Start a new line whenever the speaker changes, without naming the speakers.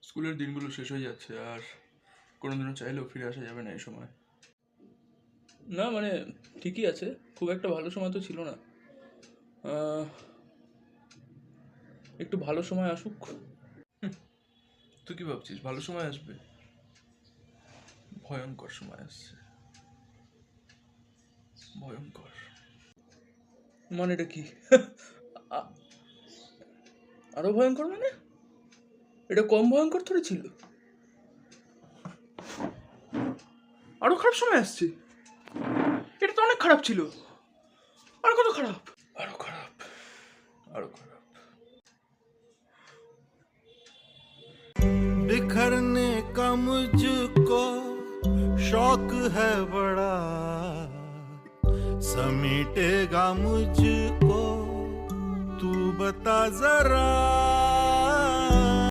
স্কুলের দিনগুলো শেষ হয়ে যাচ্ছে, আর কোনোদিনও চাইলেও ফিরে আসা যাবে না এই সময়। না মানে ঠিকই আছে, খুব একটা ভালো সময় তো ছিল না। একটু ভালো সময় আসুক। তুই কি ভাবছিস ভালো সময় আসবে? ভয়ঙ্কর সময় আসছে, ভয়ঙ্কর। মানে এটা কি? আ- আরো ভয়ঙ্কর মানে? এটা কম ভয়ঙ্কর থোড়ি ছিল, আরো খারাপ সময় আসছে। এটা তো অনেক খারাপ ছিল, আর কত খারাপ, আরো খারাপ, আরো খারাপ।
बिखरने का मुझको शौक है बड़ा, समेटेगा मुझको तू बता जरा।